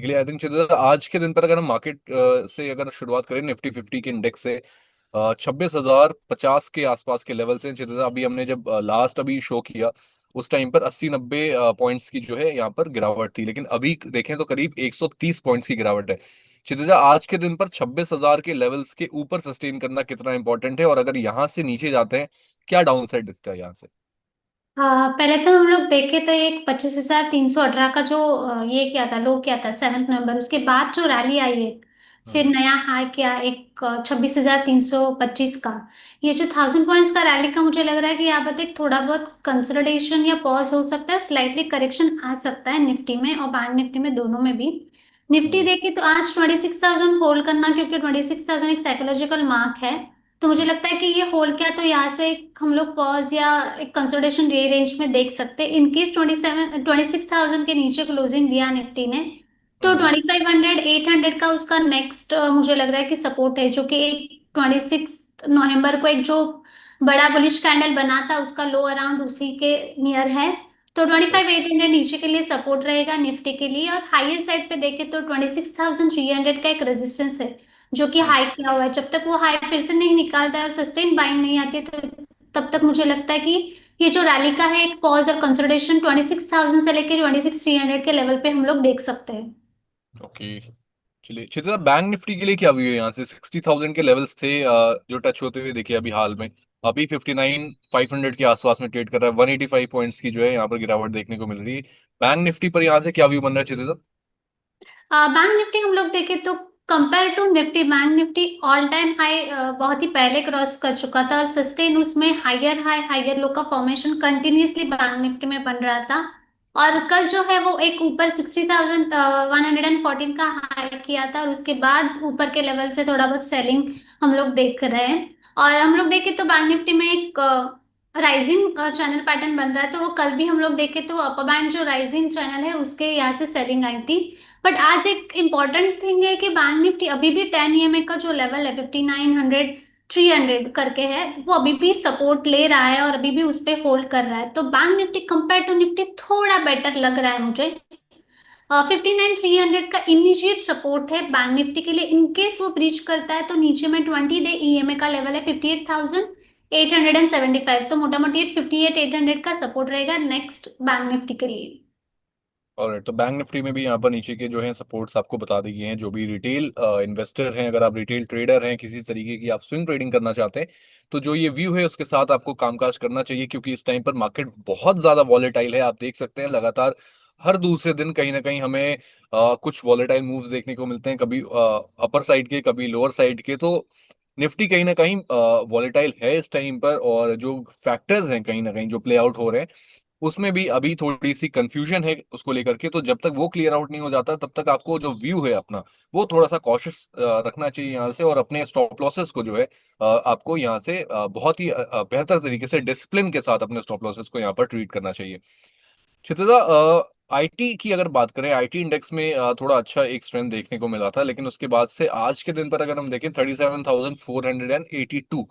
के लिए I think आज के दिन पर अगर हम मार्केट से अगर शुरुआत करें निफ्टी 50 के इंडेक्स से 26,050 के आसपास के लेवल से चित्र अभी हमने जब लास्ट अभी शो किया उस टाइम पर 80-90 पॉइंट्स की जो है यहाँ पर गिरावट थी, लेकिन अभी देखें तो करीब 130 पॉइंट्स की गिरावट है। चित्र आज के दिन पर 26,000 के लेवल्स के ऊपर सस्टेन करना कितना इंपॉर्टेंट है, और अगर यहाँ से नीचे जाते हैं क्या डाउन साइड दिखता है यहाँ से? हाँ, पहले तो हम लोग देखे तो एक 25,318 का जो ये क्या था, लो क्या था 7 नवंबर, उसके बाद जो रैली आई है, फिर हम्म। नया हाई किया एक 26,325 का। ये जो 1000 पॉइंट्स का रैली का मुझे लग रहा है कि यहाँ पर एक थोड़ा बहुत कंसोलिडेशन या पॉज हो सकता है, स्लाइटली करेक्शन आ सकता है निफ्टी में और बैंक निफ्टी में, दोनों में भी। निफ्टी हम्म। देखे तो आज 26,000 होल्ड करना, क्योंकि 26,000 एक साइकोलॉजिकल मार्क है। तो मुझे लगता है कि ये होल्ड किया तो यहाँ से हम लोग पॉज या एक कंसोलिडेशन रेंज में देख सकते हैं। इनकेस 26,000 के नीचे क्लोजिंग दिया निफ्टी ने, तो हम्म। 2500 800 का उसका नेक्स्ट मुझे लग रहा है कि सपोर्ट है, जो कि एक 26 नवंबर को एक जो बड़ा बुलिश कैंडल बना था उसका लो अराउंड उसी के नियर है। तो 25,800 नीचे के लिए सपोर्ट रहेगा निफ्टी के लिए, और हायर साइड पे देखे तो 26,300 का एक रेजिस्टेंस है, जो कि हम्म। हाई किया हुआ है। जब तक वो हाई फिर से नहीं निकालता है और सस्टेन बाइंग नहीं आती है, तो तब तक मुझे लगता है कि ये जो रैली का है एक पॉज और कंसोलिडेशन 26,000 से लेकर 26,300 के लेवल पे हम लोग देख सकते हैं। ओके। चलिए क्षेत्र बैंक निफ्टी के लिए क्या व्यू है यहाँ से? 60,000 के लेवल्स थे जो टच होते हुए देखिए अभी हाल में। अभी 59,500 के आसपास में ट्रेड कर रहा है, 185 पॉइंट्स की जो है यहाँ पर गिरावट देखने को मिल रही है। बैंक निफ्टी पर यहाँ से क्या व्यू बन रहा है क्षेत्र? बैंक निफ्टी हम लोग देखें तो compare to Nifty, bank Nifty all time high बहुत ही पहले क्रॉस कर चुका था, और सस्टेन उसमें हायर हाई हायर लो का फॉर्मेशन कंटिन्यूसली बैंक निफ्टी में बन रहा था। और कल जो है वो एक ऊपर 60,114 का हाई किया था, और उसके बाद ऊपर के लेवल से थोड़ा बहुत सेलिंग हम लोग देख रहे हैं। और हम लोग देखें तो बैंक निफ्टी में एक राइजिंग चैनल पैटर्न बन रहा है, तो वो कल भी हम लोग देखें तो अपर बैंड जो राइजिंग चैनल है उसके यहाँ से सेलिंग आई थी। बट आज एक इम्पॉर्टेंट थिंग है कि बैंक निफ्टी अभी भी 10 EMA का जो लेवल है 5900 300 करके है, वो अभी भी सपोर्ट ले रहा है और अभी भी उस पे होल्ड कर रहा है। तो bank Nifty compare to Nifty थोड़ा बेटर लग रहा है मुझे। 59,300 का इमीडिएट सपोर्ट है बैंक निफ्टी के लिए, इनकेस वो ब्रीच करता है तो नीचे में 20 डे EMA का लेवल है 58,875, तो मोटा मोटी 58,800 का सपोर्ट रहेगा नेक्स्ट बैंक निफ्टी के लिए। और तो बैंक निफ्टी में भी यहाँ पर नीचे के जो है सपोर्ट्स आपको बता दिए गए हैं। जो भी रिटेल इन्वेस्टर हैं, अगर आप रिटेल ट्रेडर हैं, किसी तरीके की आप स्विंग ट्रेडिंग करना चाहते हैं, तो जो ये व्यू है उसके साथ आपको कामकाज करना चाहिए, क्योंकि इस टाइम पर मार्केट बहुत ज्यादा वॉलेटाइल है। आप देख सकते हैं लगातार हर दूसरे दिन कहीं ना कहीं हमें कुछ वॉलेटाइल मूव्स देखने को मिलते हैं, कभी अपर साइड के कभी लोअर साइड के। तो निफ्टी कहीं ना कहीं वॉलेटाइल है इस टाइम पर, और जो फैक्टर्स हैं कहीं ना कहीं जो प्ले आउट हो रहे हैं उसमें भी अभी थोड़ी सी कंफ्यूजन है उसको लेकर के। तो जब तक वो क्लियर आउट नहीं हो जाता तब तक आपको जो व्यू है अपना वो थोड़ा सा कॉशियस रखना चाहिए यहाँ से, और अपने स्टॉप लॉसेस को जो है आपको यहाँ से बहुत ही बेहतर तरीके से डिसिप्लिन के साथ अपने स्टॉप लॉसेस को यहाँ पर ट्रीट करना चाहिए। क्षितिजा, आईटी की अगर बात करें, आईटी इंडेक्स में थोड़ा अच्छा एक स्ट्रेंथ देखने को मिला था, लेकिन उसके बाद से आज के दिन पर अगर हम देखें 37,482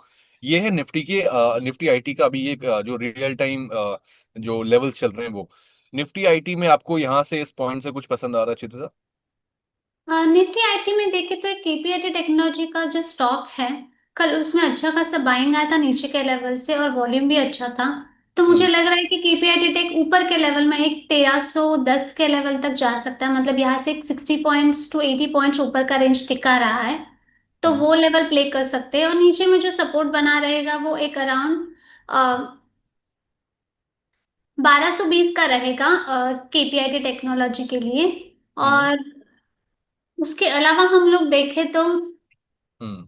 ये है निफ्टी के निफ्टी आईटी का अभी एक जो रियल टाइम जो लेवल्स चल रहे हैं वो। निफ्टी आईटी में आपको यहाँ से इस पॉइंट से कुछ पसंद आ रहा है चित्रा? निफ्टी आईटी में देखे तो एक केपीआईटी टेक्नोलॉजी का जो स्टॉक है, कल उसमें अच्छा खासा बाइंग आया था नीचे के लेवल से, और वॉल्यूम भी अच्छा था। तो मुझे हम्म। लग रहा है कि केपीआईटी टेक ऊपर के लेवल में एक 1310 के लेवल तक जा सकता है, मतलब यहाँ से एक 60 पॉइंट्स टू 80 पॉइंट्स ऊपर का रेंज दिखा रहा है। तो हम्म। वो लेवल प्ले कर सकते हैं, और नीचे में जो सपोर्ट बना रहेगा वो एक अराउंड 1220 का रहेगा केपीआईटी टेक्नोलॉजी के लिए। हम्म। और उसके अलावा हम लोग देखें तो हम्म।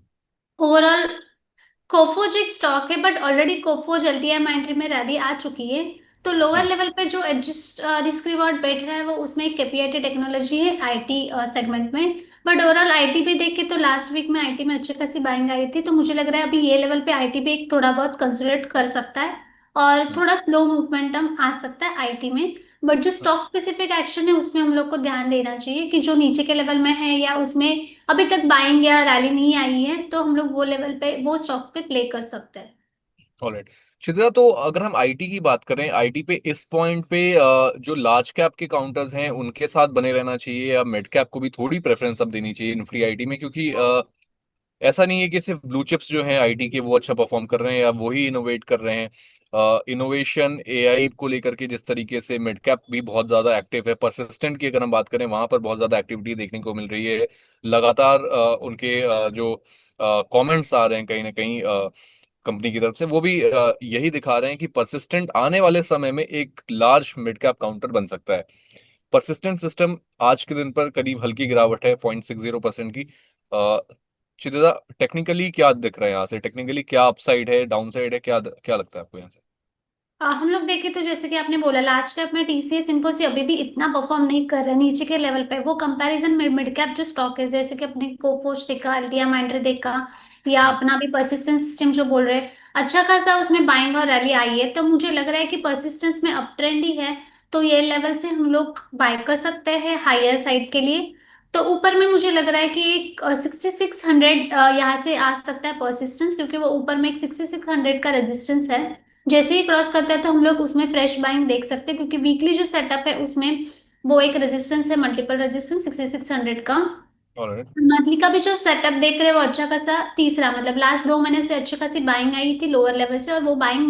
ओवरऑल कोफोज एक स्टॉक है, बट ऑलरेडी कोफोज एलटीएम एंट्री में रैली आ चुकी है। तो लोअर हम्म। लेवल पे जो एडजस्ट रिस्क रिवॉर्ड बैठ रहा है वो उसमें एक केपीआईटी टेक्नोलॉजी है आईटी सेगमेंट में। बट ओवरऑल आईटी भी देखे तो लास्ट वीक में आईटी में अच्छी खासी बाइंग आई थी, तो मुझे लग रहा है अभी ये लेवल पे आईटी भी एक थोड़ा बहुत कंसोलिडेट कर सकता है, और हम्म। थोड़ा स्लो मूवमेंटम आ सकता है आईटी में। बट जो स्टॉक स्पेसिफिक एक्शन है उसमें हम लोग को ध्यान देना चाहिए कि जो नीचे के लेवल में है या उसमें अभी तक बाइंग या रैली नहीं आई है, तो हम लोग वो लेवल पे वो स्टॉक्स पे प्ले कर सकते हैं। ऑलराइट शिद्रा, तो अगर हम आईटी की बात करें, आईटी पे इस पॉइंट पे जो लार्ज कैप के काउंटर्स हैं उनके साथ बने रहना चाहिए, या मिड कैप को भी थोड़ी प्रेफरेंस अब देनी चाहिए निफ्टी आईटी में? क्योंकि ऐसा नहीं है कि सिर्फ ब्लू चिप्स जो हैं आईटी के वो अच्छा परफॉर्म कर रहे हैं या वही इनोवेट कर रहे हैं। इनोवेशन एआई को लेकर के जिस तरीके से मिड कैप भी बहुत ज्यादा एक्टिव है, परसिस्टेंट की अगर हम बात करें वहां पर बहुत ज्यादा एक्टिविटी देखने को मिल रही है। लगातार उनके जो कमेंट्स आ रहे हैं कहीं ना कहीं कंपनी की तरफ से, वो भी यही दिखा रहे हैं कि परसिस्टेंट आने वाले समय में एक लार्ज मिड कैप काउंटर बन सकता है। परसिस्टेंट सिस्टम आज के दिन पर करीब हल्की गिरावट है 0.60% की। चिदा, टेक्निकली क्या दिख रहा है यहाँ से? टेक्निकली क्या अपसाइड है, डाउन साइड है, क्या क्या लगता है आपको यहाँ से? हम लोग देखें तो जैसे कि आपने बोला लार्ज कैप में टीसीएस इन्फोसिस अभी भी इतना परफॉर्म नहीं कर रहा है नीचे के लेवल पे। वो कंपैरिजन मिड मिड कैप जो स्टॉक है जैसे कि अपने कोफोर्ज देखा, अल्टिया माइंड्रा देखा, या हम्म। अपना भी परसिस्टेंस सिस्टम जो बोल रहे हैं, अच्छा खासा उसमें बाइंग और रैली आई है। तो मुझे लग रहा है कि परसिस्टेंस में अप ट्रेंड ही है। तो ये लेवल से हम लोग बाय कर सकते हैं हायर साइड के लिए। तो ऊपर में मुझे लग रहा है कि एक 6600 यहाँ से आ सकता है परसिस्टेंस, क्योंकि वो ऊपर में एक 6600 का रेजिस्टेंस है। जैसे ही क्रॉस करता है तो हम लोग उसमें फ्रेश बाइंग देख सकते हैं, क्योंकि वीकली जो सेटअप है उसमें वो एक रेजिस्टेंस है, मल्टीपल रेजिस्टेंस 6600 का। ऑलराइट। मंथली का भी जो सेटअप देख रहे हैं वो अच्छा खासा तीसरा, मतलब लास्ट 2 महीने से अच्छी खासी बाइंग आई थी लोअर लेवल से, और वो बाइंग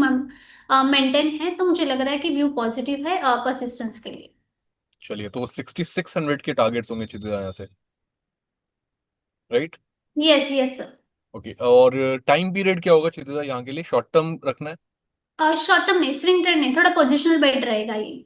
मेंटेन है। तो मुझे लग रहा है कि व्यू पॉजिटिव है परसिस्टेंस के लिए। चलिए, तो 6600 के टारगेट्स होंगे चिदा यहाँ से, right? Yes yes sir. Okay, और टाइम पीरियड क्या होगा चिदा यहाँ के लिए? शॉर्ट टर्म रखना है? शॉर्ट टर्म नहीं, स्विंग ट्रेड नहीं, थोड़ा पोजिशनल बेट रहेगा ये।